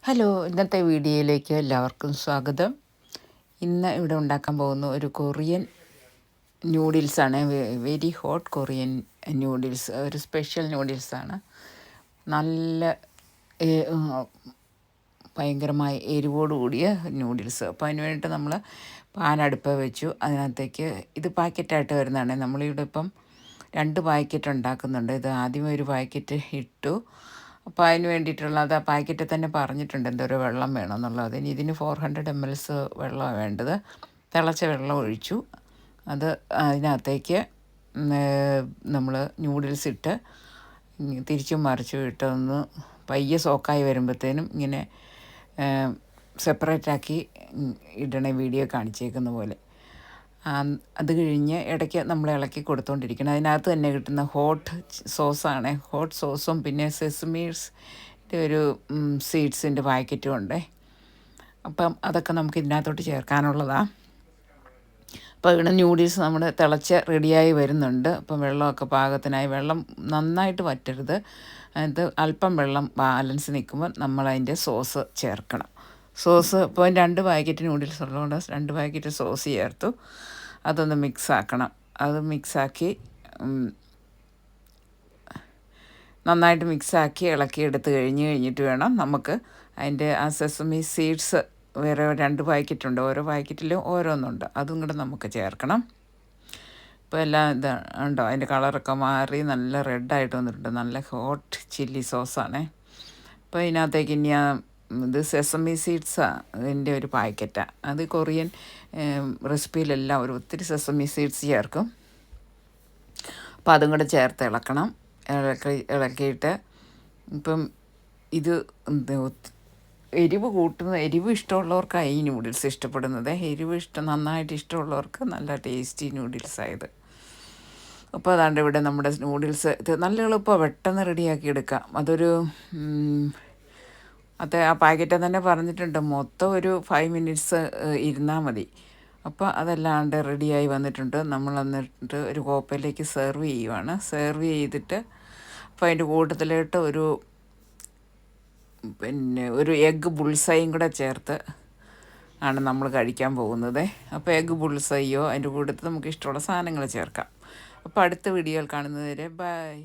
Hello, ഇന്നത്തെ വീഡിയോയിലേക്ക് എല്ലാവർക്കും സ്വാഗതം. ഇന്ന് ഇവിടെ ഉണ്ടാക്കാൻ പോകുന്ന ഒരു കൊറിയൻ നൂഡിൽസാണ്. വെരി ഹോട്ട് കൊറിയൻ നൂഡിൽസ്, ഒരു സ്പെഷ്യൽ നൂഡിൽസാണ്. നല്ല ഭയങ്കരമായ എരിവോട് കൂടിയ നൂഡിൽസ്. അപ്പോൾ അതിന് വേണ്ടിയിട്ട് നമ്മൾ പാൻ അടുപ്പ് വെച്ചു. അതിനകത്തേക്ക് ഇത് പാക്കറ്റായിട്ട് വരുന്നതാണ്. നമ്മളിവിടെ ഇപ്പം 2 പാക്കറ്റ് ഉണ്ടാക്കുന്നുണ്ട്. ഇത് ആദ്യമേ ഒരു പാക്കറ്റ് ഇട്ടു. അപ്പോൾ അതിന് വേണ്ടിയിട്ടുള്ളത് ആ പാക്കറ്റിൽ തന്നെ പറഞ്ഞിട്ടുണ്ട് എന്തോരം വെള്ളം വേണമെന്നുള്ളത്. ഇനി ഇതിന് 400 ml വെള്ളമാണ് വേണ്ടത്. തിളച്ച വെള്ളം ഒഴിച്ചു. അത് അതിനകത്തേക്ക് നമ്മൾ നൂഡിൽസ് ഇട്ട് തിരിച്ചും മറിച്ചും ഇട്ടൊന്ന് പയ്യെ സോക്കായി വരുമ്പോഴത്തേനും ഇങ്ങനെ സെപ്പറേറ്റാക്കി ഇടണ വീഡിയോ കാണിച്ചേക്കുന്ന പോലെ. അത് കഴിഞ്ഞ് ഇടയ്ക്ക് നമ്മൾ ഇളക്കി കൊടുത്തുകൊണ്ടിരിക്കണം. അതിനകത്ത് തന്നെ കിട്ടുന്ന ഹോട്ട് സോസാണ്. ഹോട്ട് സോസും പിന്നെ സെസമീസിൻ്റെ ഒരു സീഡ്സിൻ്റെ പാക്കറ്റും ഉണ്ട്. അപ്പം അതൊക്കെ നമുക്ക് ഇതിനകത്തോട്ട് ചേർക്കാനുള്ളതാണ്. അപ്പോൾ ഇവിടെ നൂഡിൽസ് നമ്മൾ തിളച്ച് റെഡിയായി വരുന്നുണ്ട്. അപ്പം വെള്ളമൊക്കെ പാകത്തിനായി. വെള്ളം നന്നായിട്ട് വറ്റരുത്. അത് അല്പം വെള്ളം ബാലൻസ് നിൽക്കുമ്പോൾ നമ്മളതിൻ്റെ സോസ് ചേർക്കണം. സോസ് ഇപ്പോൾ 2 പാക്കറ്റ് നൂഡിൽസ് ഉള്ളതുകൊണ്ട് 2 പാക്കറ്റ് സോസ് ചേർത്തു. അതൊന്ന് മിക്സാക്കണം. അത് മിക്സാക്കി നന്നായിട്ട് മിക്സാക്കി ഇളക്കിയെടുത്ത് കഴിഞ്ഞിട്ട് വേണം നമുക്ക് അതിൻ്റെ ആ സെസമി സീഡ്സ് വേറെ 2 പാക്കറ്റുണ്ട്. ഓരോ പാക്കറ്റിലും ഓരോന്നുണ്ട്. അതും കൂടെ നമുക്ക് ചേർക്കണം. ഇപ്പോൾ എല്ലാം ഉണ്ടോ, അതിൻ്റെ കളറൊക്കെ മാറി നല്ല റെഡായിട്ട് വന്നിട്ടുണ്ട്. നല്ല ഹോട്ട് ചില്ലി സോസാണ്. അപ്പോൾ ഇതിനകത്തേക്ക് ഇനി ഇത് സെസമി സീഡ്സാണ് ഇതിൻ്റെ ഒരു പാക്കറ്റാണ്. അത് കൊറിയൻ റെസിപ്പിയിലെല്ലാം ഒത്തിരി സെസമി സീഡ്സ് ചേർക്കും. അപ്പോൾ അതും കൂടെ ചേർത്ത് ഇളക്കണം. ഇളക്കിയിട്ട് ഇപ്പം ഇത് എരിവ് ഇഷ്ടമുള്ളവർക്കാണ് ഈ നൂഡിൽസ് ഇഷ്ടപ്പെടുന്നത്. നന്നായിട്ട് ഇഷ്ടമുള്ളവർക്ക് നല്ല ടേസ്റ്റി നൂഡിൽസായത്. അപ്പോൾ അതാണ്ട് ഇവിടെ നമ്മുടെ നൂഡിൽസ് ഇത് നല്ല എളുപ്പമാണ്, പെട്ടെന്ന് റെഡിയാക്കി എടുക്കാം. ആ പാക്കറ്റിൽ തന്നെ പറഞ്ഞിട്ടുണ്ട് മൊത്തം ഒരു 5 minutes ഇരുന്നാൽ മതി. അപ്പോൾ അതെല്ലാണ്ട് റെഡിയായി വന്നിട്ടുണ്ട്. നമ്മൾ എന്നിട്ട് ഒരു കോപ്പയിലേക്ക് സെർവ് ചെയ്യുവാണ്. സെർവ് ചെയ്തിട്ട് അപ്പോൾ അതിൻ്റെ കൂട്ടത്തിലോട്ട് ഒരു എഗ്ഗ് ബുൾസൈയും കൂടെ ചേർത്ത് ആണ് നമ്മൾ കഴിക്കാൻ പോകുന്നത്. അപ്പോൾ എഗ്ഗ് ബുൾസൈയോ അതിൻ്റെ കൂട്ടത്തിൽ നമുക്ക് ഇഷ്ടമുള്ള സാധനങ്ങൾ ചേർക്കാം. അപ്പോൾ അടുത്ത വീഡിയോയിൽ കാണുന്നത് വരെ ബൈ.